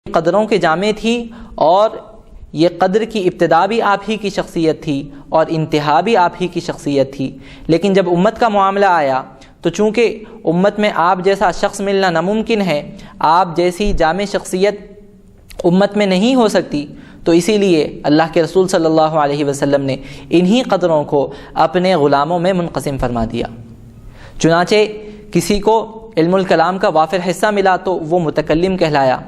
قدروں کے جامع تھی، اور یہ قدر کی ابتدا بھی آپ ہی کی شخصیت تھی اور انتہا بھی آپ ہی کی شخصیت تھی۔ لیکن جب امت کا معاملہ آیا تو چونکہ امت میں آپ جیسا شخص ملنا ناممکن ہے، آپ جیسی جامع شخصیت امت میں نہیں ہو سکتی، تو اسی لیے اللہ کے رسول صلی اللہ علیہ وسلم نے انہی قدروں کو اپنے غلاموں میں منقسم فرما دیا۔ چنانچہ کسی کو علم الکلام کا وافر حصہ ملا تو وہ متکلم کہلایا،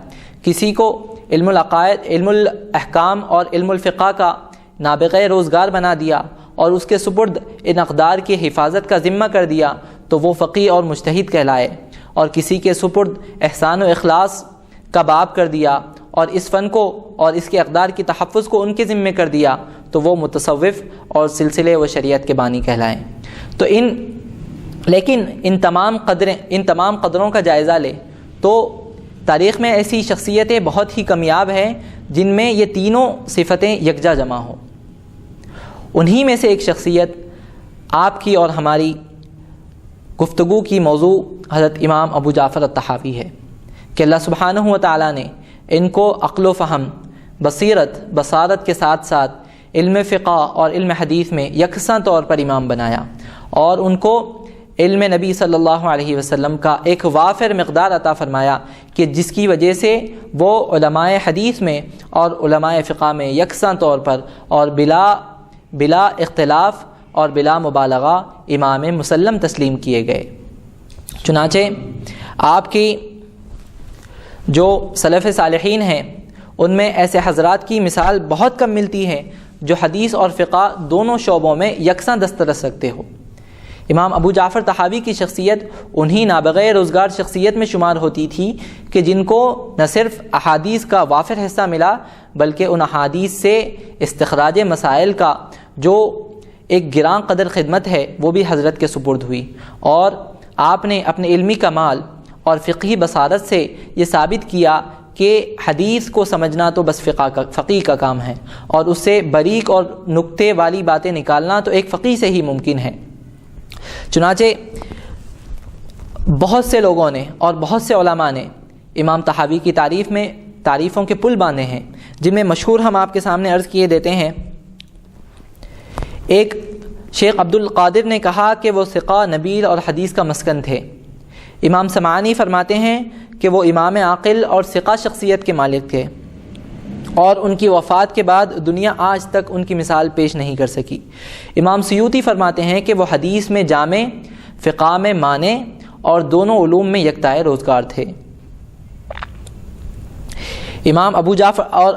کسی کو علم العقائد، علم الاحکام اور علم الفقہ کا نابغہ روزگار بنا دیا اور اس کے سپرد ان اقدار کی حفاظت کا ذمہ کر دیا تو وہ فقیہ اور مجتہد کہلائے، اور کسی کے سپرد احسان و اخلاص کا باب کر دیا اور اس فن کو اور اس کے اقدار کی تحفظ کو ان کے ذمے کر دیا تو وہ متصوف اور سلسلے و شریعت کے بانی کہلائیں۔ تو لیکن ان تمام قدروں کا جائزہ لے تو تاریخ میں ایسی شخصیتیں بہت ہی کمیاب ہیں جن میں یہ تینوں صفتیں یکجا جمع ہوں۔ انہی میں سے ایک شخصیت آپ کی اور ہماری گفتگو کی موضوع حضرت امام ابو جعفر الطحاوی ہے کہ اللہ سبحانہ و تعالیٰ نے ان کو عقل و فہم، بصارت کے ساتھ ساتھ علم فقہ اور علم حدیث میں یکساں طور پر امام بنایا، اور ان کو علم نبی صلی اللہ علیہ وسلم کا ایک وافر مقدار عطا فرمایا کہ جس کی وجہ سے وہ علماء حدیث میں اور علماء فقہ میں یکساں طور پر اور بلا اختلاف اور بلا مبالغہ امام مسلم تسلیم کیے گئے۔ چنانچہ آپ کی جو سلف صالحین ہیں ان میں ایسے حضرات کی مثال بہت کم ملتی ہے جو حدیث اور فقہ دونوں شعبوں میں یکساں دسترس رکھتے ہو۔ امام ابو جعفر طحاوی کی شخصیت انہی نابغہ روزگار شخصیت میں شمار ہوتی تھی کہ جن کو نہ صرف احادیث کا وافر حصہ ملا بلکہ ان احادیث سے استخراج مسائل کا جو ایک گراں قدر خدمت ہے وہ بھی حضرت کے سپرد ہوئی، اور آپ نے اپنے علمی کمال اور فقہی بصارت سے یہ ثابت کیا کہ حدیث کو سمجھنا تو بس فقیہ کا کام ہے، اور اس سے باریک اور نکتے والی باتیں نکالنا تو ایک فقیہ سے ہی ممکن ہے۔ چنانچہ بہت سے لوگوں نے اور بہت سے علماء نے امام طحاوی کی تعریف میں تعریفوں کے پل باندھے ہیں، جن میں مشہور ہم آپ کے سامنے عرض کیے دیتے ہیں۔ ایک شیخ عبد القادر نے کہا کہ وہ ثقہ، نبیل اور حدیث کا مسکن تھے۔ امام سمعانی فرماتے ہیں کہ وہ امام عاقل اور ثقہ شخصیت کے مالک تھے، اور ان کی وفات کے بعد دنیا آج تک ان کی مثال پیش نہیں کر سکی۔ امام سیوطی فرماتے ہیں کہ وہ حدیث میں جامع، فقہ میں مانع اور دونوں علوم میں یکتائے روزگار تھے۔ امام ابو جعفر اور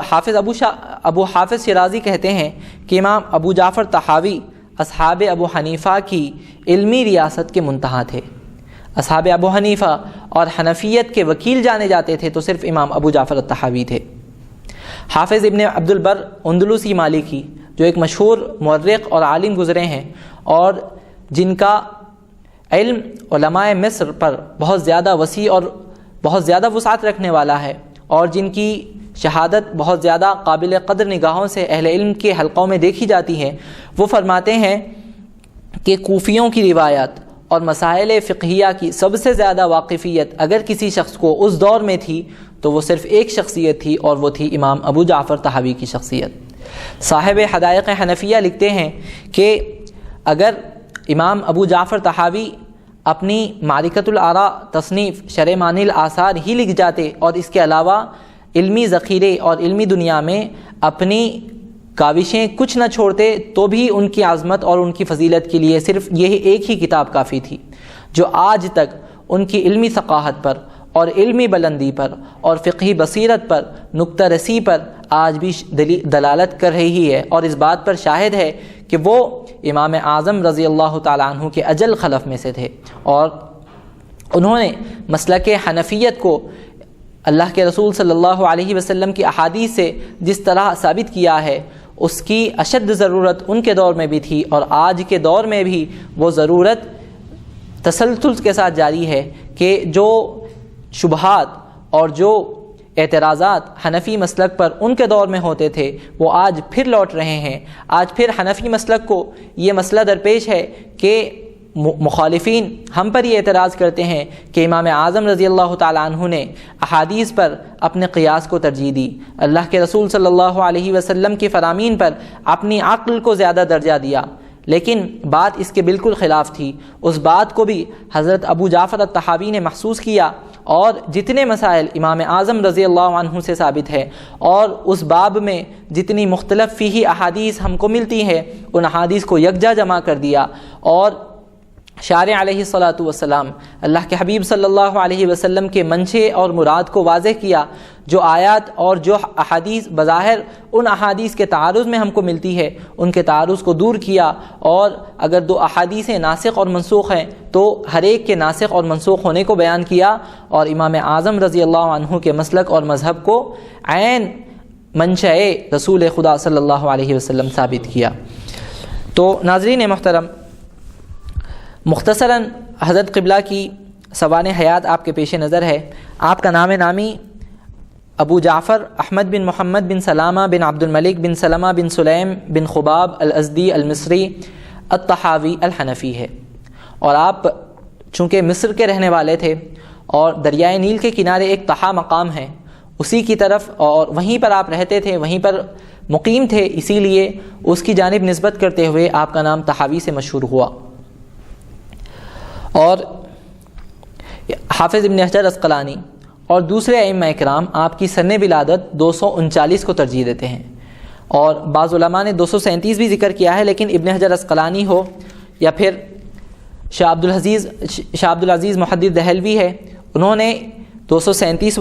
ابو حافظ شیرازی کہتے ہیں کہ امام ابو جعفر طحاوی اصحاب ابو حنیفہ کی علمی ریاست کے منتہا تھے۔ اصحاب ابو حنیفہ اور حنفیت کے وکیل جانے جاتے تھے تو صرف امام ابو جعفر الطحاوی تھے۔ حافظ ابن عبد البر اندلسی مالکی جو ایک مشہور مورخ اور عالم گزرے ہیں اور جن کا علم علماء مصر پر بہت زیادہ وسیع اور بہت زیادہ وسعت رکھنے والا ہے، اور جن کی شہادت بہت زیادہ قابل قدر نگاہوں سے اہل علم کے حلقوں میں دیکھی جاتی ہے، وہ فرماتے ہیں کہ کوفیوں کی روایات اور مسائل فقہیہ کی سب سے زیادہ واقفیت اگر کسی شخص کو اس دور میں تھی تو وہ صرف ایک شخصیت تھی، اور وہ تھی امام ابو جعفر طحاوی کی شخصیت۔ صاحب حدائق حنفیہ لکھتے ہیں کہ اگر امام ابو جعفر طحاوی اپنی معرکۃ الآراء تصنیف شرح معنی الآثار ہی لکھ جاتے اور اس کے علاوہ علمی ذخیرے اور علمی دنیا میں اپنی کاوشیں کچھ نہ چھوڑتے تو بھی ان کی عظمت اور ان کی فضیلت کے لیے صرف یہ ایک ہی کتاب کافی تھی، جو آج تک ان کی علمی ثقافت پر اور علمی بلندی پر اور فقہی بصیرت پر، نکتہ رسی پر آج بھی دلالت کر رہی ہے، اور اس بات پر شاہد ہے کہ وہ امام اعظم رضی اللہ تعالیٰ عنہ کے اجل خلف میں سے تھے، اور انہوں نے مسلک حنفیت کو اللہ کے رسول صلی اللہ علیہ وسلم کی احادیث سے جس طرح ثابت کیا ہے اس کی اشد ضرورت ان کے دور میں بھی تھی، اور آج کے دور میں بھی وہ ضرورت تسلسل کے ساتھ جاری ہے کہ جو شبہات اور جو اعتراضات حنفی مسلک پر ان کے دور میں ہوتے تھے وہ آج پھر لوٹ رہے ہیں۔ آج پھر حنفی مسلک کو یہ مسئلہ درپیش ہے کہ مخالفین ہم پر یہ اعتراض کرتے ہیں کہ امام اعظم رضی اللہ تعالیٰ عنہ نے احادیث پر اپنے قیاس کو ترجیح دی، اللہ کے رسول صلی اللہ علیہ وسلم کے فرامین پر اپنی عقل کو زیادہ درجہ دیا، لیکن بات اس کے بالکل خلاف تھی۔ اس بات کو بھی حضرت ابو جعفر الطحاوی نے محسوس کیا، اور جتنے مسائل امام اعظم رضی اللہ عنہ سے ثابت ہے اور اس باب میں جتنی مختلف فیہ احادیث ہم کو ملتی ہے، ان احادیث کو یکجا جمع کر دیا، اور شارع علیہ الصلاۃ والسلام اللہ کے حبیب صلی اللہ علیہ وسلم کے منشے اور مراد کو واضح کیا۔ جو آیات اور جو احادیث بظاہر ان احادیث کے تعارض میں ہم کو ملتی ہے، ان کے تعارض کو دور کیا، اور اگر دو احادیثیں ناسخ اور منسوخ ہیں تو ہر ایک کے ناسخ اور منسوخ ہونے کو بیان کیا، اور امام اعظم رضی اللہ عنہ کے مسلک اور مذہب کو عین منشأ رسول خدا صلی اللہ علیہ وسلم ثابت کیا۔ تو ناظرین محترم، مختصراً حضرت قبلہ کی سوانح حیات آپ کے پیش نظر ہے۔ آپ کا نام نامی ابو جعفر احمد بن محمد بن سلامہ بن عبد الملک بن سلمہ بن سلیم بن خباب الازدی المصری الطحاوی الحنفی ہے، اور آپ چونکہ مصر کے رہنے والے تھے اور دریائے نیل کے کنارے ایک طحا مقام ہے، اسی کی طرف، اور وہیں پر آپ رہتے تھے، وہیں پر مقیم تھے، اسی لیے اس کی جانب نسبت کرتے ہوئے آپ کا نام طحاوی سے مشہور ہوا۔ اور حافظ ابن حجر عسقلانی اور دوسرے ائمہ اکرام آپ کی سن ولادت 239 کو ترجیح دیتے ہیں، اور بعض علماء نے 237 بھی ذکر کیا ہے، لیکن ابن حجر عسقلانی ہو یا پھر شاہ عبد العزیز محدث دہلوی ہے، انہوں نے 239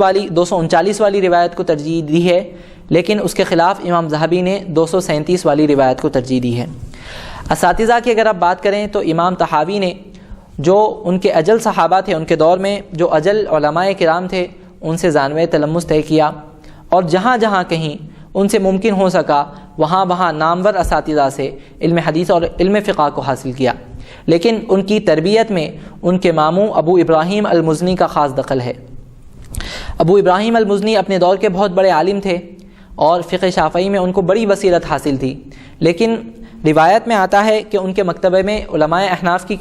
والی روایت کو ترجیح دی ہے، لیکن اس کے خلاف امام ذہبی نے 237 والی روایت کو ترجیح دی ہے۔ اساتذہ کی اگر آپ بات کریں تو امام طحاوی نے جو ان کے اجل صحابہ تھے، ان کے دور میں جو اجل علماء کرام تھے، ان سے زانوہ تلمس طے کیا، اور جہاں جہاں کہیں ان سے ممکن ہو سکا وہاں وہاں نامور اساتذہ سے علم حدیث اور علم فقہ کو حاصل کیا، لیکن ان کی تربیت میں ان کے ماموں ابو ابراہیم المزنی کا خاص دخل ہے۔ ابو ابراہیم المزنی اپنے دور کے بہت بڑے عالم تھے، اور فقہ شافعی میں ان کو بڑی بصیرت حاصل تھی، لیکن روایت میں آتا ہے کہ ان کے مکتبے میں علماء احناف کی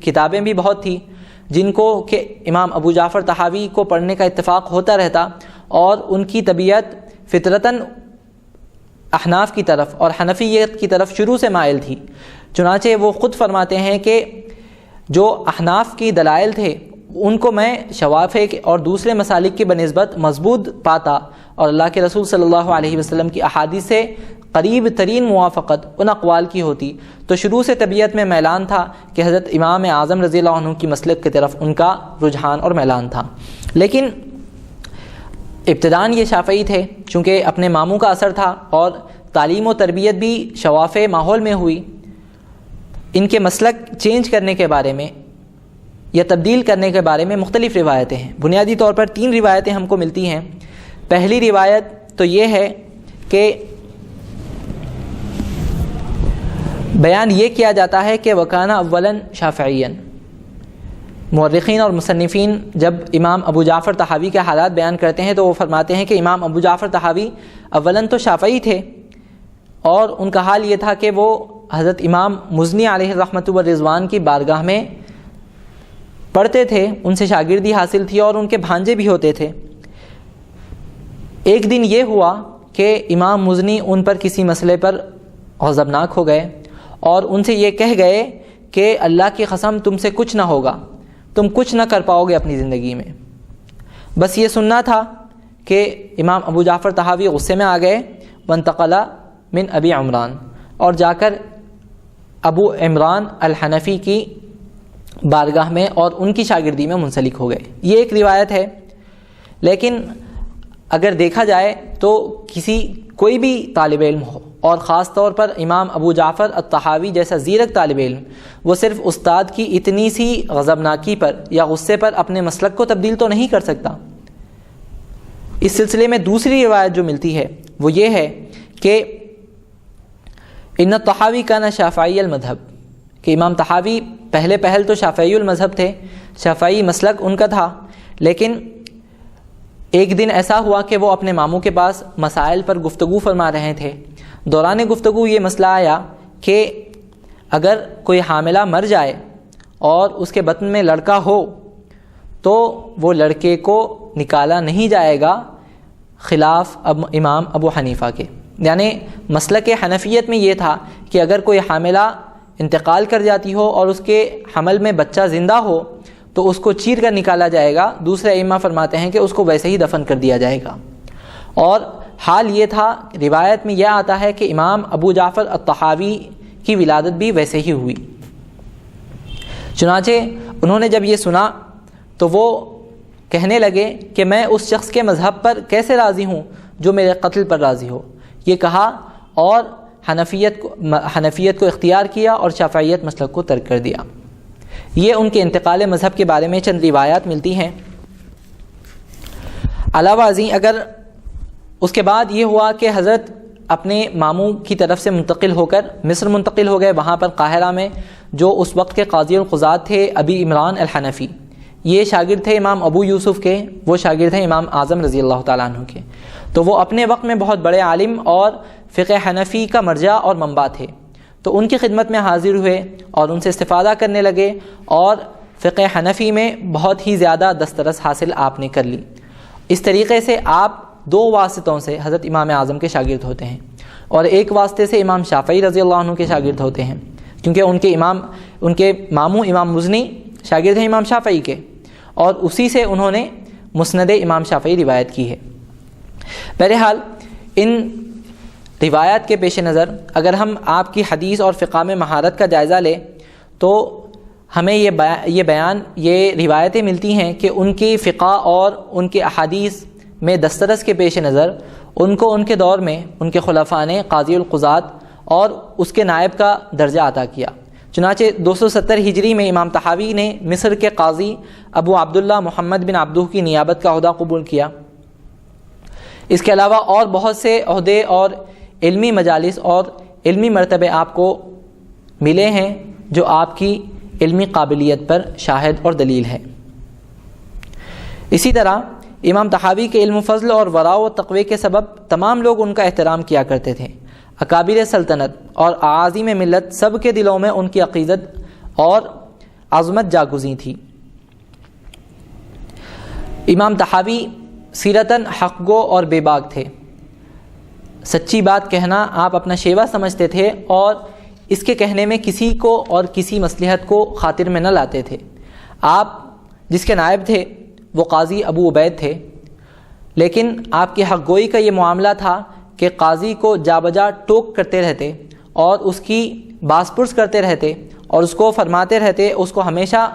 کتابیں بھی بہت تھیں، جن کو کہ امام ابو جعفر طحاوی کو پڑھنے کا اتفاق ہوتا رہتا، اور ان کی طبیعت فطرتاً احناف کی طرف اور حنفیت کی طرف شروع سے مائل تھی، چنانچہ وہ خود فرماتے ہیں کہ جو احناف کی دلائل تھے ان کو میں شوافع اور دوسرے مسالک کی بنسبت مضبوط پاتا، اور اللہ کے رسول صلی اللہ علیہ وسلم کی احادیث سے قریب ترین موافقت ان اقوال کی ہوتی، تو شروع سے طبیعت میں میلان تھا کہ حضرت امام اعظم رضی اللہ عنہ کی مسلک کی طرف ان کا رجحان اور میلان تھا۔ لیکن ابتداءً یہ شافعی تھے، چونکہ اپنے ماموں کا اثر تھا اور تعلیم و تربیت بھی شوافع ماحول میں ہوئی، ان کے مسلک چینج کرنے کے بارے میں یا تبدیل کرنے کے بارے میں مختلف روایتیں ہیں۔ بنیادی طور پر 3 روایتیں ہم کو ملتی ہیں۔ پہلی روایت تو یہ ہے کہ بیان یہ کیا جاتا ہے کہ وکانہ اولاً شافعیاً، مورخین اور مصنفین جب امام ابو جعفر طحاوی کے حالات بیان کرتے ہیں تو وہ فرماتے ہیں کہ امام ابو جعفر طحاوی اولاً تو شافعی تھے، اور ان کا حال یہ تھا کہ وہ حضرت امام مزنی علیہ الرحمۃ والرضوان کی بارگاہ میں پڑھتے تھے، ان سے شاگردی حاصل تھی اور ان کے بھانجے بھی ہوتے تھے۔ ایک دن یہ ہوا کہ امام مزنی ان پر کسی مسئلے پر غضبناک ہو گئے اور ان سے یہ کہہ گئے کہ اللہ کی قسم تم سے کچھ نہ ہوگا، تم کچھ نہ کر پاؤ گے اپنی زندگی میں۔ بس یہ سننا تھا کہ امام ابو جعفر طحاوی غصے میں آ گئے، وانتقل من ابی عمران، اور جا کر ابو عمران الحنفی کی بارگاہ میں اور ان کی شاگردی میں منسلک ہو گئے۔ یہ ایک روایت ہے، لیکن اگر دیکھا جائے تو کوئی بھی طالب علم ہو، اور خاص طور پر امام ابو جعفر الطحاوی جیسا زیرک طالب علم، وہ صرف استاد کی اتنی سی غضبناکی پر یا غصے پر اپنے مسلک کو تبدیل تو نہیں کر سکتا۔ اس سلسلے میں دوسری روایت جو ملتی ہے وہ یہ ہے کہ ان الطحاوی کان شافعی المذہب، کہ امام طحاوی پہل تو شافعی المذہب تھے، شافعی مسلک ان کا تھا، لیکن ایک دن ایسا ہوا کہ وہ اپنے ماموں کے پاس مسائل پر گفتگو فرما رہے تھے۔ دوران گفتگو یہ مسئلہ آیا کہ اگر کوئی حاملہ مر جائے اور اس کے بطن میں لڑکا ہو تو وہ لڑکے کو نکالا نہیں جائے گا خلاف امام ابو حنیفہ کے. یعنی مسلک حنفیت میں یہ تھا کہ اگر کوئی حاملہ انتقال کر جاتی ہو اور اس کے حمل میں بچہ زندہ ہو تو اس کو چیر کر نکالا جائے گا. دوسرے ائمہ فرماتے ہیں کہ اس کو ویسے ہی دفن کر دیا جائے گا. اور حال یہ تھا، روایت میں یہ آتا ہے کہ امام ابو جعفر الطحاوی کی ولادت بھی ویسے ہی ہوئی. چنانچہ انہوں نے جب یہ سنا تو وہ کہنے لگے کہ میں اس شخص کے مذہب پر کیسے راضی ہوں جو میرے قتل پر راضی ہو. یہ کہا اور حنفیت کو اختیار کیا اور شافعیت مسلک کو ترک کر دیا. یہ ان کے انتقال مذہب کے بارے میں چند روایات ملتی ہیں. علاوہ ازیں اگر اس کے بعد یہ ہوا کہ حضرت اپنے ماموں کی طرف سے منتقل ہو کر مصر منتقل ہو گئے، وہاں پر قاہرہ میں جو اس وقت کے قاضی القضات تھے ابی عمران الحنفی، یہ شاگرد تھے امام ابو یوسف کے، وہ شاگرد ہیں امام اعظم رضی اللہ تعالیٰ عنہ کے. تو وہ اپنے وقت میں بہت بڑے عالم اور فقہ حنفی کا مرجع اور منبع تھے. تو ان کی خدمت میں حاضر ہوئے اور ان سے استفادہ کرنے لگے اور فقہ حنفی میں بہت ہی زیادہ دسترس حاصل آپ نے کر لی. اس طریقے سے آپ دو واسطوں سے حضرت امام اعظم کے شاگرد ہوتے ہیں اور ایک واسطے سے امام شافعی رضی اللہ عنہ کے شاگرد ہوتے ہیں، کیونکہ ان کے ماموں امام مزنی شاگرد ہیں امام شافعی کے، اور اسی سے انہوں نے مسند امام شافعی روایت کی ہے. بہرحال ان روایات کے پیش نظر اگر ہم آپ کی حدیث اور فقہ میں مہارت کا جائزہ لیں تو ہمیں یہ روایتیں ملتی ہیں کہ ان کی فقہ اور ان کے احادیث میں دسترس کے پیش نظر ان کو ان کے دور میں ان کے خلفاء نے قاضی القضات اور اس کے نائب کا درجہ عطا کیا. چنانچہ 270 ہجری میں امام طحاوی نے مصر کے قاضی ابو عبداللہ محمد بن عبدہ کی نیابت کا عہدہ قبول کیا. اس کے علاوہ اور بہت سے عہدے اور علمی مجالس اور علمی مرتبے آپ کو ملے ہیں جو آپ کی علمی قابلیت پر شاہد اور دلیل ہے. اسی طرح امام طحاوی کے علم و فضل اور ورع و تقوی کے سبب تمام لوگ ان کا احترام کیا کرتے تھے. اکابر سلطنت اور اعاظم ملت سب کے دلوں میں ان کی عقیدت اور عظمت جاگزیں تھی. امام طحاوی سیرتاً حق گو اور بے باک تھے. سچی بات کہنا آپ اپنا شیوا سمجھتے تھے اور اس کے کہنے میں کسی کو اور کسی مصلحت کو خاطر میں نہ لاتے تھے. آپ جس کے نائب تھے وہ قاضی ابو عبید تھے، لیکن آپ کی حق گوئی کا یہ معاملہ تھا کہ قاضی کو جا بجا ٹوک کرتے رہتے اور اس کی باس پرس کرتے رہتے اور اس کو فرماتے رہتے، اس کو ہمیشہ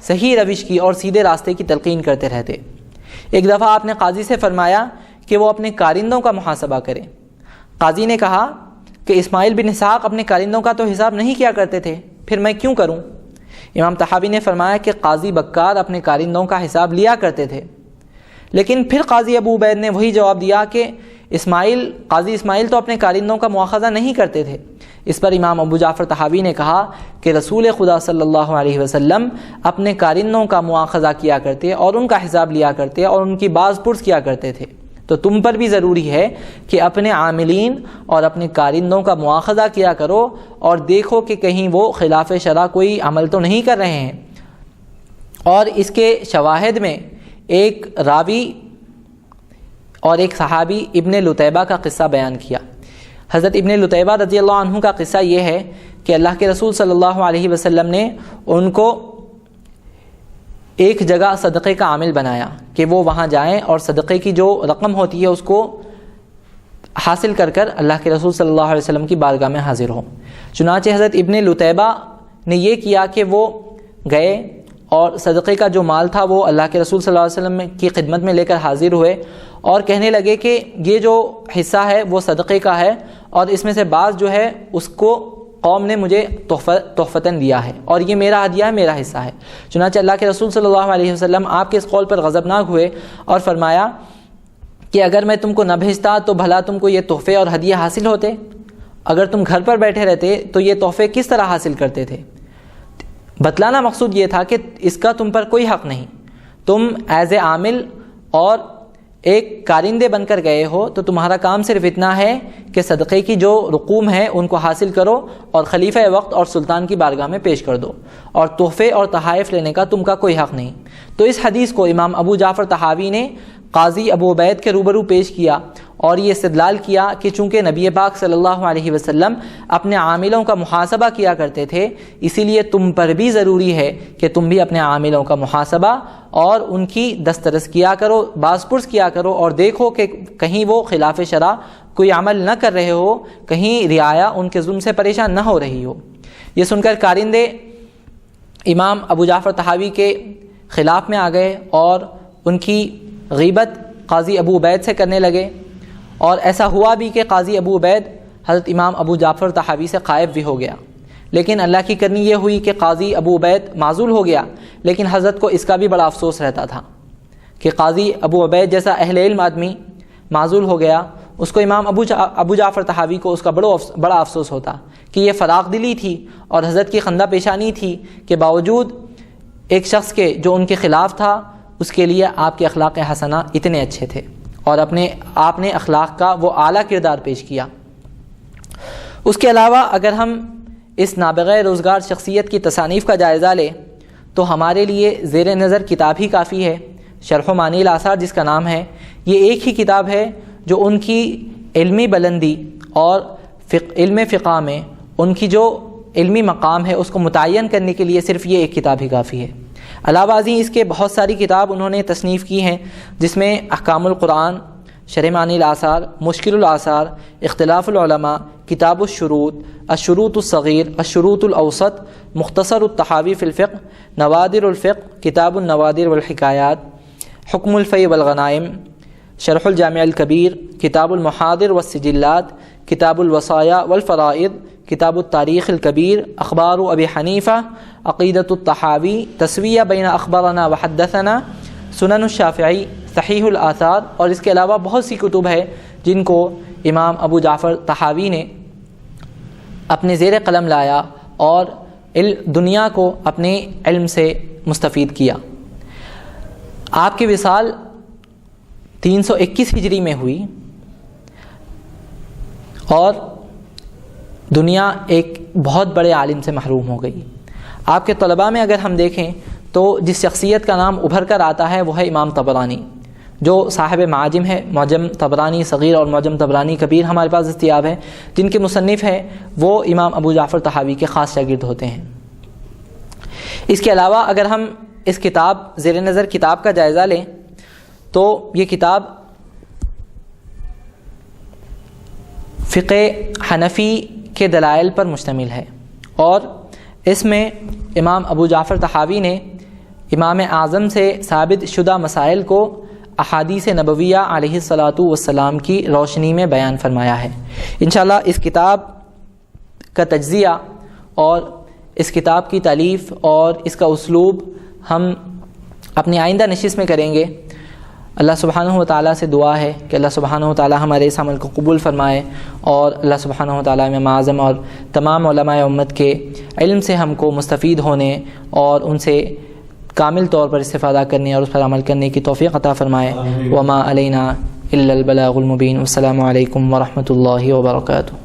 صحیح روش کی اور سیدھے راستے کی تلقین کرتے رہتے. ایک دفعہ آپ نے قاضی سے فرمایا کہ وہ اپنے کارندوں کا محاسبہ کرے. قاضی نے کہا کہ اسماعیل بن اسحاق اپنے کارندوں کا تو حساب نہیں کیا کرتے تھے، پھر میں کیوں کروں؟ امام طحاوی نے فرمایا کہ قاضی بکار اپنے کارندوں کا حساب لیا کرتے تھے. لیکن پھر قاضی ابو عبید نے وہی جواب دیا کہ قاضی اسماعیل تو اپنے کارندوں کا مواخذہ نہیں کرتے تھے. اس پر امام ابو جعفر طحاوی نے کہا کہ رسول خدا صلی اللہ علیہ وسلم اپنے کارندوں کا مواخذہ کیا کرتے اور ان کا حساب لیا کرتے اور ان کی باز پرس کیا کرتے تھے. تو تم پر بھی ضروری ہے کہ اپنے عاملین اور اپنے کارندوں کا مواخذہ کیا کرو اور دیکھو کہ کہیں وہ خلاف شرع کوئی عمل تو نہیں کر رہے ہیں. اور اس کے شواہد میں ایک راوی اور ایک صحابی ابن لطیبہ کا قصہ بیان کیا. حضرت ابن لطیبہ رضی اللہ عنہ کا قصہ یہ ہے کہ اللہ کے رسول صلی اللہ علیہ وسلم نے ان کو ایک جگہ صدقے کا عامل بنایا کہ وہ وہاں جائیں اور صدقے کی جو رقم ہوتی ہے اس کو حاصل کر کر اللہ کے رسول صلی اللہ علیہ وسلم کی بارگاہ میں حاضر ہوں. چنانچہ حضرت ابن لطیبہ نے یہ کیا کہ وہ گئے اور صدقے کا جو مال تھا وہ اللہ کے رسول صلی اللہ علیہ وسلم کی خدمت میں لے کر حاضر ہوئے اور کہنے لگے کہ یہ جو حصہ ہے وہ صدقے کا ہے اور اس میں سے بعض جو ہے اس کو قوم نے مجھے تحفتاً دیا ہے اور یہ میرا ہدیہ ہے، میرا حصہ ہے. چنانچہ اللہ کے رسول صلی اللہ علیہ وسلم آپ کے اس قول پر غضبناک ہوئے اور فرمایا کہ اگر میں تم کو نہ بھیجتا تو بھلا تم کو یہ تحفے اور ہدیے حاصل ہوتے؟ اگر تم گھر پر بیٹھے رہتے تو یہ تحفے کس طرح حاصل کرتے تھے؟ بتلانا مقصود یہ تھا کہ اس کا تم پر کوئی حق نہیں. تم ایز اے عامل اور ایک کارندے بن کر گئے ہو تو تمہارا کام صرف اتنا ہے کہ صدقے کی جو رقوم ہے ان کو حاصل کرو اور خلیفہ وقت اور سلطان کی بارگاہ میں پیش کر دو، اور تحفے اور تحائف لینے کا تم کا کوئی حق نہیں۔ تو اس حدیث کو امام ابو جعفر طحاوی نے قاضی ابو عبید کے روبرو پیش کیا اور یہ استدلال کیا کہ چونکہ نبی پاک صلی اللہ علیہ وسلم اپنے عاملوں کا محاسبہ کیا کرتے تھے، اسی لیے تم پر بھی ضروری ہے کہ تم بھی اپنے عاملوں کا محاسبہ اور ان کی دسترس کیا کرو، باز پرس کیا کرو، اور دیکھو کہ کہیں وہ خلاف شرع کوئی عمل نہ کر رہے ہو، کہیں رعایا ان کے ظلم سے پریشان نہ ہو رہی ہو۔ یہ سن کر کارندے امام ابو جعفر طحاوی کے خلاف میں آ گئے اور ان کی غیبت قاضی ابو عبید سے کرنے لگے، اور ایسا ہوا بھی کہ قاضی ابو عبید حضرت امام ابو جعفر طحاوی سے غائب بھی ہو گیا۔ لیکن اللہ کی کرنی یہ ہوئی کہ قاضی ابو عبید معزول ہو گیا، لیکن حضرت کو اس کا بھی بڑا افسوس رہتا تھا کہ قاضی ابو عبید جیسا اہل علم آدمی معزول ہو گیا، اس کو امام ابو جعفر طحاوی کو اس کا بڑا افسوس ہوتا کہ یہ فراغ دلی تھی اور حضرت کی خندہ پیشانی تھی کہ باوجود ایک شخص کے جو ان کے خلاف تھا اس کے لیے آپ کے اخلاق حسنہ اتنے اچھے تھے اور آپ نے اخلاق کا وہ اعلیٰ کردار پیش کیا۔ اس کے علاوہ اگر ہم اس نابغہ روزگار شخصیت کی تصانیف کا جائزہ لیں تو ہمارے لیے زیر نظر کتاب ہی کافی ہے، شرح معانی الاثار جس کا نام ہے۔ یہ ایک ہی کتاب ہے جو ان کی علمی بلندی اور علم فقہ میں ان کی جو علمی مقام ہے اس کو متعین کرنے کے لیے صرف یہ ایک کتاب ہی کافی ہے۔ علاوہ ازیں اس کے بہت ساری کتاب انہوں نے تصنیف کی ہیں، جس میں احکام القرآن، شرح معانی الاثار، مشکل الاثار، اختلاف العلماء، کتاب الشروط، الشروط الصغیر، الشروط الاوسط، مختصر الطحاوی فی الفقہ، نوادر الفقہ، کتاب النوادر والحکایات، حکم الفیع والغنائم، شرح الجامع الکبیر، کتاب المحاضر والسجلات، کتاب الوصایا والفرائض، کتاب التاریخ الکبیر، اخبار ابی حنیفہ، عقیدۃ الطحاوی، تسویہ بین اخبارنا وحدثنا، سنن الشافعی، صحیح الآثار، اور اس کے علاوہ بہت سی کتب ہے جن کو امام ابو جعفر طحاوی نے اپنے زیر قلم لایا اور دنیا کو اپنے علم سے مستفید کیا۔ آپ کی وصال 321 ہجری میں ہوئی اور دنیا ایک بہت بڑے عالم سے محروم ہو گئی۔ آپ کے طلباء میں اگر ہم دیکھیں تو جس شخصیت کا نام ابھر کر آتا ہے وہ ہے امام طبرانی، جو صاحب معاجم ہے، معجم طبرانی صغیر اور معجم طبرانی کبیر ہمارے پاس دستیاب ہے، جن کے مصنف ہیں وہ امام ابو جعفر طحاوی کے خاص شاگرد ہوتے ہیں۔ اس کے علاوہ اگر ہم اس کتاب زیر نظر کتاب کا جائزہ لیں تو یہ کتاب فقہ حنفی کے دلائل پر مشتمل ہے، اور اس میں امام ابو جعفر طحاوی نے امام اعظم سے ثابت شدہ مسائل کو احادیث نبویہ علیہ الصلاۃ والسلام کی روشنی میں بیان فرمایا ہے۔ انشاءاللہ اس کتاب کا تجزیہ اور اس کتاب کی تالیف اور اس کا اسلوب ہم اپنی آئندہ نشست میں کریں گے۔ اللہ سبحانہ و تعالیٰ سے دعا ہے کہ اللہ سبحانہ و تعالیٰ ہمارے اس عمل کو قبول فرمائے، اور اللہ سبحانہ و تعالیٰ امام اعظم اور تمام علماء امت کے علم سے ہم کو مستفید ہونے اور ان سے کامل طور پر استفادہ کرنے اور اس پر عمل کرنے کی توفیق عطا فرمائے۔ وما علینا الا البلاغ المبین۔ والسلام علیکم ورحمۃ اللہ وبرکاتہ۔